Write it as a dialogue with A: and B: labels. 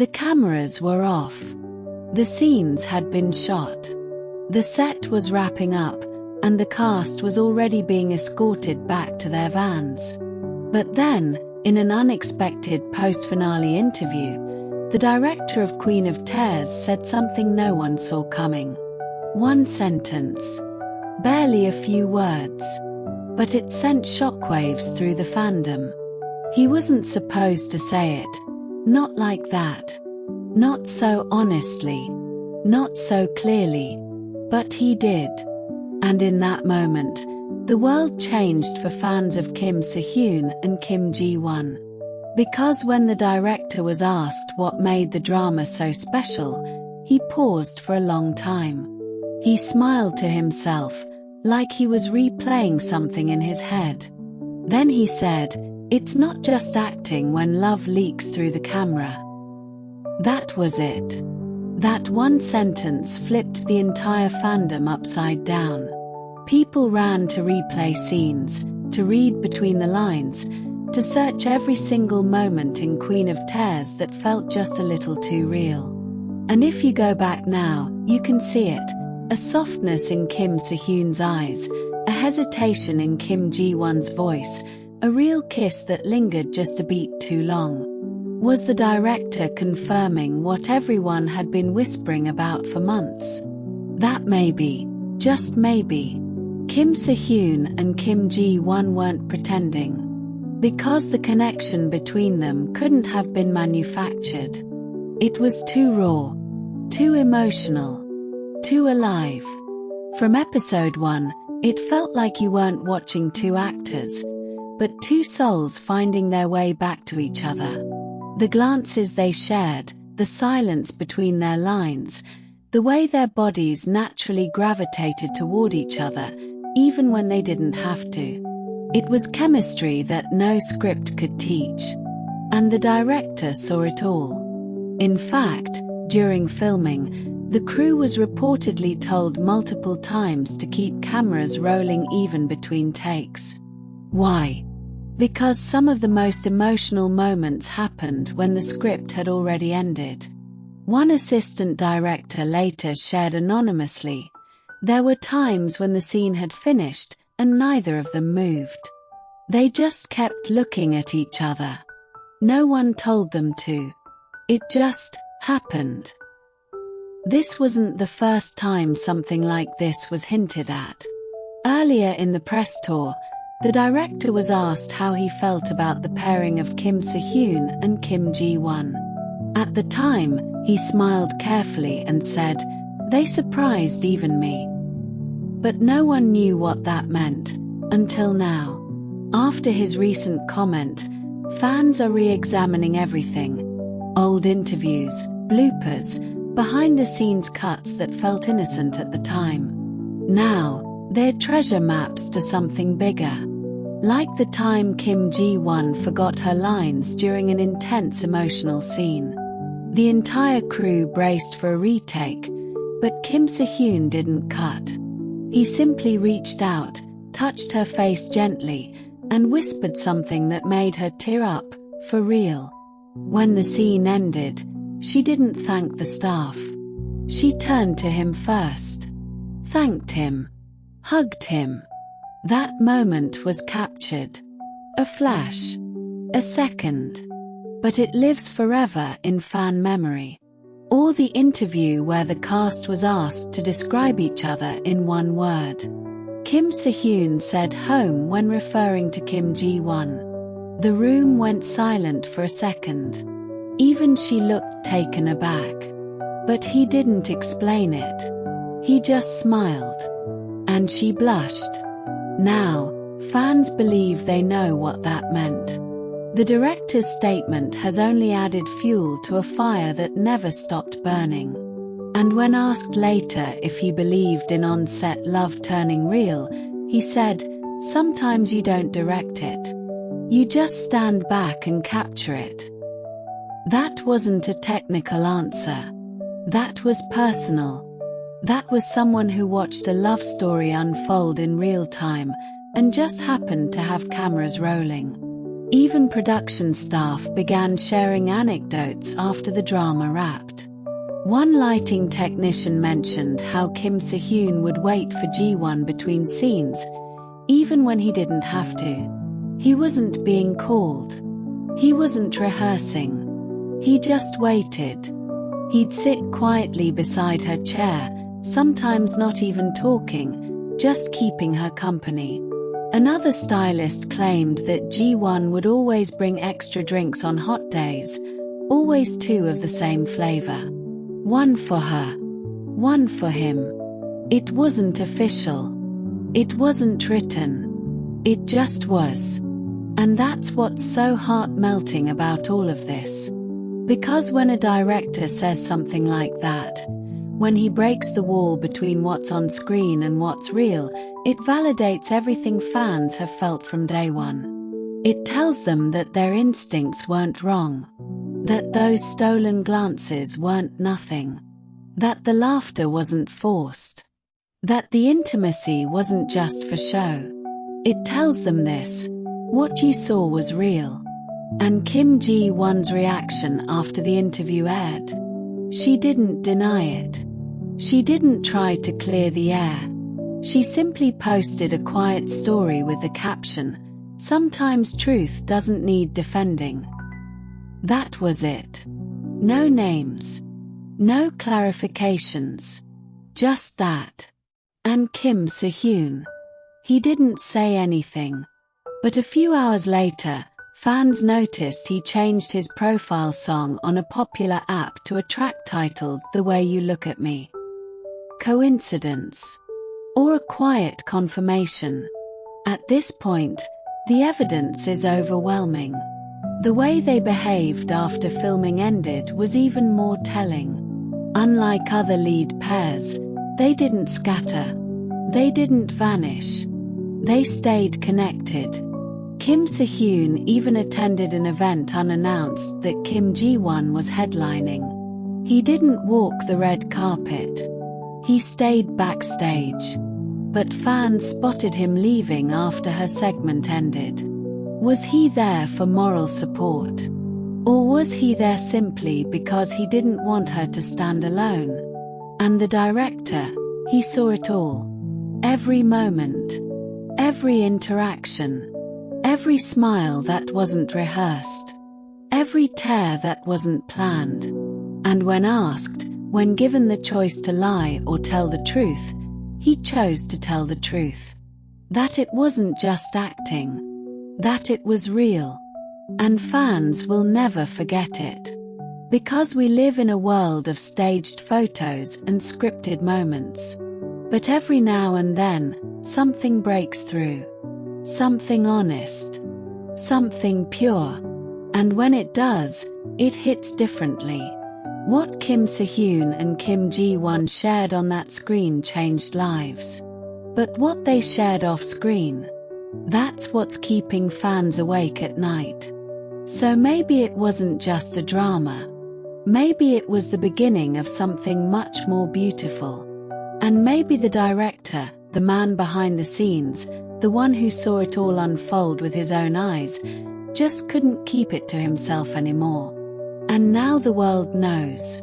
A: The cameras were off. The scenes had been shot. The set was wrapping up, and the cast was already being escorted back to their vans. But then, in an unexpected post-finale interview, the director of Queen of Tears said something no one saw coming. One sentence. Barely a few words. But it sent shockwaves through the fandom. He wasn't supposed to say it. Not like that. Not so honestly. Not so clearly. But he did. And in that moment, the world changed for fans of Kim Soo Hyun and Kim Ji-won. Because when the director was asked what made the drama so special, he paused for a long time. He smiled to himself, like he was replaying something in his head. Then he said, "It's not just acting when love leaks through the camera." That was it. That one sentence flipped the entire fandom upside down. People ran to replay scenes, to read between the lines, to search every single moment in Queen of Tears that felt just a little too real. And if you go back now, you can see it. A softness in Kim Soo Hyun's eyes, a hesitation in Kim Ji-won's voice, a real kiss that lingered just a beat too long. Was the director confirming what everyone had been whispering about for months? That maybe, just maybe, Kim Soo Hyun and Kim Ji-won weren't pretending. Because the connection between them couldn't have been manufactured. It was too raw, too emotional, too alive. From episode 1, it felt like you weren't watching two actors, but two souls finding their way back to each other. The glances they shared, the silence between their lines, the way their bodies naturally gravitated toward each other, even when they didn't have to. It was chemistry that no script could teach. And the director saw it all. In fact, during filming, the crew was reportedly told multiple times to keep cameras rolling even between takes. Why? Because some of the most emotional moments happened when the script had already ended. One assistant director later shared anonymously, "There were times when the scene had finished, and neither of them moved. They just kept looking at each other. No one told them to. It just happened." This wasn't the first time something like this was hinted at. Earlier in the press tour, the director was asked how he felt about the pairing of Kim Soo Hyun and Kim Ji-won. At the time, he smiled carefully and said, "They surprised even me." But no one knew what that meant, until now. After his recent comment, fans are re-examining everything. Old interviews, bloopers, behind-the-scenes cuts that felt innocent at the time. Now, they're treasure maps to something bigger. Like the time Kim Ji-won forgot her lines during an intense emotional scene. The entire crew braced for a retake, but Kim Soo Hyun didn't cut. He simply reached out, touched her face gently, and whispered something that made her tear up, for real. When the scene ended, she didn't thank the staff. She turned to him first. Thanked him. Hugged him. That moment was captured. A flash. A second. But it lives forever in fan memory. Or the interview where the cast was asked to describe each other in one word. Kim Soo Hyun said home when referring to Kim Ji-won. The room went silent for a second. Even she looked taken aback. But he didn't explain it. He just smiled. And she blushed. Now, fans believe they know what that meant. The director's statement has only added fuel to a fire that never stopped burning. And when asked later if he believed in on-set love turning real, he said, "Sometimes you don't direct it. You just stand back and capture it." That wasn't a technical answer. That was personal. That was someone who watched a love story unfold in real time, and just happened to have cameras rolling. Even production staff began sharing anecdotes after the drama wrapped. One lighting technician mentioned how Kim Soo Hyun would wait for Ji-won between scenes, even when he didn't have to. He wasn't being called. He wasn't rehearsing. He just waited. He'd sit quietly beside her chair, sometimes not even talking, just keeping her company. Another stylist claimed that Ji-won would always bring extra drinks on hot days, always 2 of the same flavor. One for her, one for him. It wasn't official. It wasn't written. It just was. And that's what's so heart-melting about all of this. Because when a director says something like that, when he breaks the wall between what's on screen and what's real, it validates everything fans have felt from day one. It tells them that their instincts weren't wrong, that those stolen glances weren't nothing, that the laughter wasn't forced, that the intimacy wasn't just for show. It tells them this: what you saw was real. And Kim Ji-won's reaction after the interview aired? She didn't deny it. She didn't try to clear the air. She simply posted a quiet story with the caption, "Sometimes truth doesn't need defending." That was it. No names. No clarifications. Just that. And Kim Soo Hyun. He didn't say anything. But a few hours later, fans noticed he changed his profile song on a popular app to a track titled "The Way You Look at Me." Coincidence? Or a quiet confirmation? At this point, the evidence is overwhelming. The way they behaved after filming ended was even more telling. Unlike other lead pairs, they didn't scatter. They didn't vanish. They stayed connected. Kim Soo Hyun even attended an event unannounced that Kim Ji-won was headlining. He didn't walk the red carpet. He stayed backstage. But fans spotted him leaving after her segment ended. Was he there for moral support? Or was he there simply because he didn't want her to stand alone? And the director, he saw it all. Every moment. Every interaction. Every smile that wasn't rehearsed. Every tear that wasn't planned. And when asked, when given the choice to lie or tell the truth, he chose to tell the truth. That it wasn't just acting. That it was real. And fans will never forget it. Because we live in a world of staged photos and scripted moments. But every now and then, something breaks through. Something honest. Something pure. And when it does, it hits differently. What Kim Soo Hyun and Kim Ji-won shared on that screen changed lives. But what they shared off-screen, that's what's keeping fans awake at night. So maybe it wasn't just a drama. Maybe it was the beginning of something much more beautiful. And maybe the director, the man behind the scenes, the one who saw it all unfold with his own eyes, just couldn't keep it to himself anymore. And now the world knows.